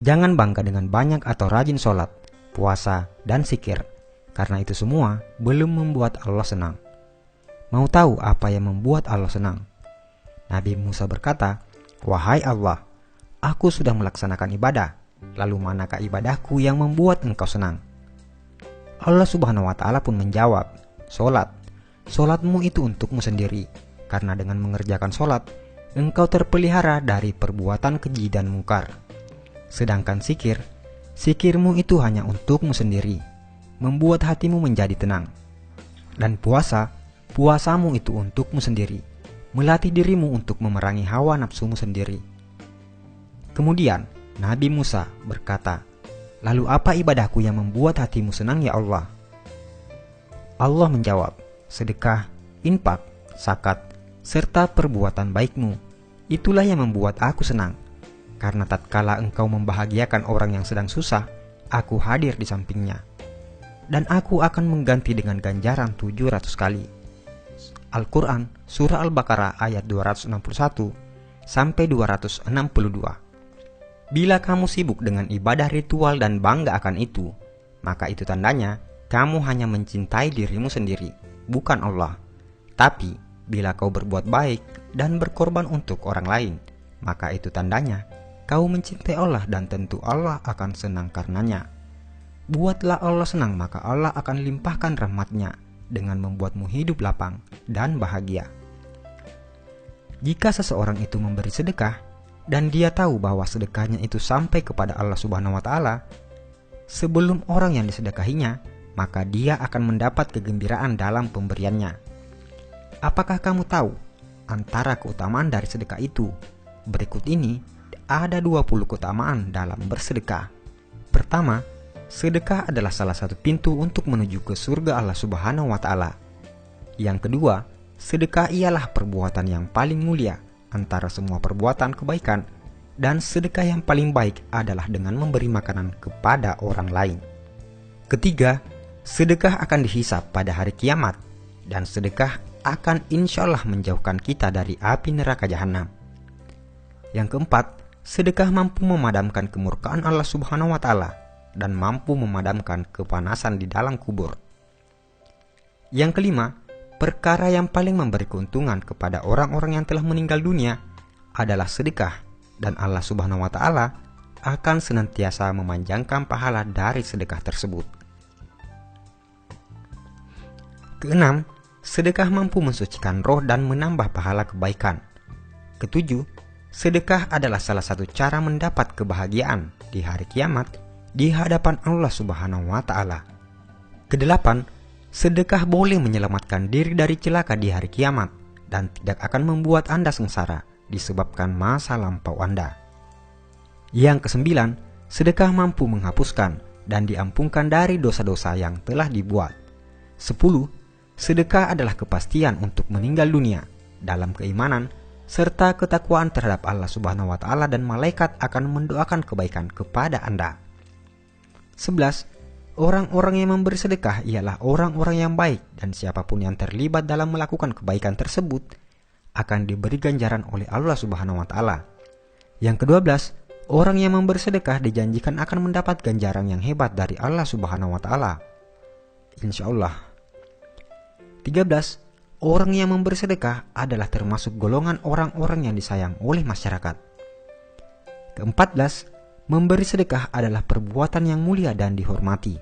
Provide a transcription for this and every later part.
Jangan bangga dengan banyak atau rajin sholat, puasa, dan zikir, karena itu semua belum membuat Allah senang. Mau tahu apa yang membuat Allah senang? Nabi Musa berkata, "Wahai Allah, aku sudah melaksanakan ibadah, lalu manakah ibadahku yang membuat engkau senang?" Allah Subhanahu wa Ta'ala pun menjawab, "Sholat. Sholatmu itu untukmu sendiri, karena dengan mengerjakan sholat, engkau terpelihara dari perbuatan keji dan mungkar. Sedangkan zikir, zikirmu itu hanya untukmu sendiri, membuat hatimu menjadi tenang. Dan puasa, puasamu itu untukmu sendiri, melatih dirimu untuk memerangi hawa nafsumu sendiri." Kemudian Nabi Musa berkata, "Lalu apa ibadahku yang membuat hatimu senang ya Allah?" Allah menjawab, "Sedekah, infak, zakat, serta perbuatan baikmu. Itulah yang membuat aku senang. Karena tatkala engkau membahagiakan orang yang sedang susah, aku hadir di sampingnya. Dan aku akan mengganti dengan ganjaran 700 kali." Al-Quran, Surah Al-Baqarah ayat 261 sampai 262. Bila kamu sibuk dengan ibadah ritual dan bangga akan itu, maka itu tandanya kamu hanya mencintai dirimu sendiri, bukan Allah. Tapi bila kau berbuat baik dan berkorban untuk orang lain, maka itu tandanya kau mencintai Allah dan tentu Allah akan senang karenanya. Buatlah Allah senang, maka Allah akan limpahkan rahmat-Nya dengan membuatmu hidup lapang dan bahagia. Jika seseorang itu memberi sedekah dan dia tahu bahwa sedekahnya itu sampai kepada Allah Subhanahu wa Ta'ala sebelum orang yang disedekahinya, maka dia akan mendapat kegembiraan dalam pemberiannya. Apakah kamu tahu antara keutamaan dari sedekah itu? Berikut ini ada 20 keutamaan dalam bersedekah. Pertama, sedekah adalah salah satu pintu untuk menuju ke surga Allah Subhanahu wa Ta'ala. Yang kedua, sedekah ialah perbuatan yang paling mulia antara semua perbuatan kebaikan, dan sedekah yang paling baik adalah dengan memberi makanan kepada orang lain. Ketiga, sedekah akan dihisap pada hari kiamat, dan sedekah akan insya Allah menjauhkan kita dari api neraka jahanam. Yang keempat, sedekah mampu memadamkan kemurkaan Allah Subhanahu wa Ta'ala dan mampu memadamkan kepanasan di dalam kubur. Yang kelima, perkara yang paling memberi keuntungan kepada orang-orang yang telah meninggal dunia adalah sedekah, dan Allah Subhanahu wa Ta'ala akan senantiasa memanjangkan pahala dari sedekah tersebut. Keenam, sedekah mampu mensucikan roh dan menambah pahala kebaikan. Ketujuh, sedekah adalah salah satu cara mendapat kebahagiaan di hari kiamat di hadapan Allah Subhanahu wa Ta'ala. Kedelapan, sedekah boleh menyelamatkan diri dari celaka di hari kiamat dan tidak akan membuat Anda sengsara disebabkan masa lampau Anda. Yang kesembilan, sedekah mampu menghapuskan dan diampunkan dari dosa-dosa yang telah dibuat. 10. Sedekah adalah kepastian untuk meninggal dunia dalam keimanan serta ketakwaan terhadap Allah Subhanahu wa Ta'ala, dan malaikat akan mendoakan kebaikan kepada Anda. 11. Orang-orang yang memberi sedekah ialah orang-orang yang baik, dan siapapun yang terlibat dalam melakukan kebaikan tersebut akan diberi ganjaran oleh Allah Subhanahu wa Ta'ala. Yang ke-12, orang yang memberi sedekah dijanjikan akan mendapat ganjaran yang hebat dari Allah Subhanahu wa Ta'ala, insya Allah. 13. Orang yang memberi sedekah adalah termasuk golongan orang-orang yang disayang oleh masyarakat. Ke-14, memberi sedekah adalah perbuatan yang mulia dan dihormati.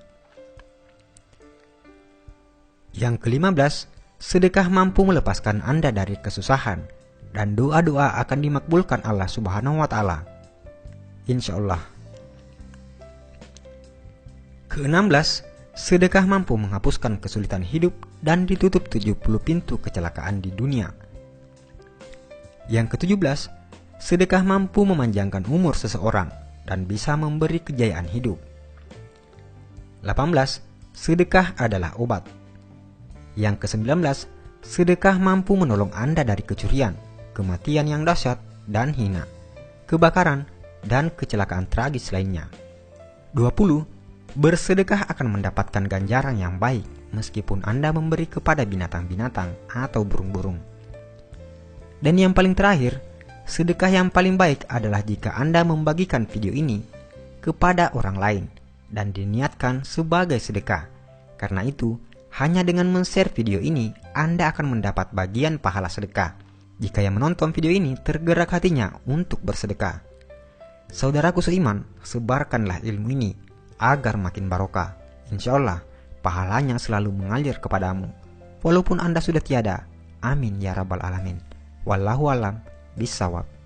Yang ke-15, sedekah mampu melepaskan Anda dari kesusahan, dan doa-doa akan dimakbulkan Allah Subhanahu wa Ta'ala, insya Allah. Ke-16, sedekah mampu menghapuskan kesulitan hidup dan ditutup 70 pintu kecelakaan di dunia. Yang ke-17, sedekah mampu memanjangkan umur seseorang dan bisa memberi kejayaan hidup. 18. Sedekah adalah obat. Yang ke-19, sedekah mampu menolong Anda dari kecurian, kematian yang dahsyat dan hina, kebakaran, dan kecelakaan tragis lainnya. 20. Bersedekah akan mendapatkan ganjaran yang baik meskipun Anda memberi kepada binatang-binatang atau burung-burung. Dan yang paling terakhir, sedekah yang paling baik adalah jika Anda membagikan video ini kepada orang lain dan diniatkan sebagai sedekah. Karena itu, hanya dengan men-share video ini, Anda akan mendapat bagian pahala sedekah jika yang menonton video ini tergerak hatinya untuk bersedekah. Saudaraku seiman, sebarkanlah ilmu ini agar makin barokah. Insya Allah, pahalanya selalu mengalir kepadamu, walaupun Anda sudah tiada. Amin ya rabbal alamin. Wallahu alam bisawab.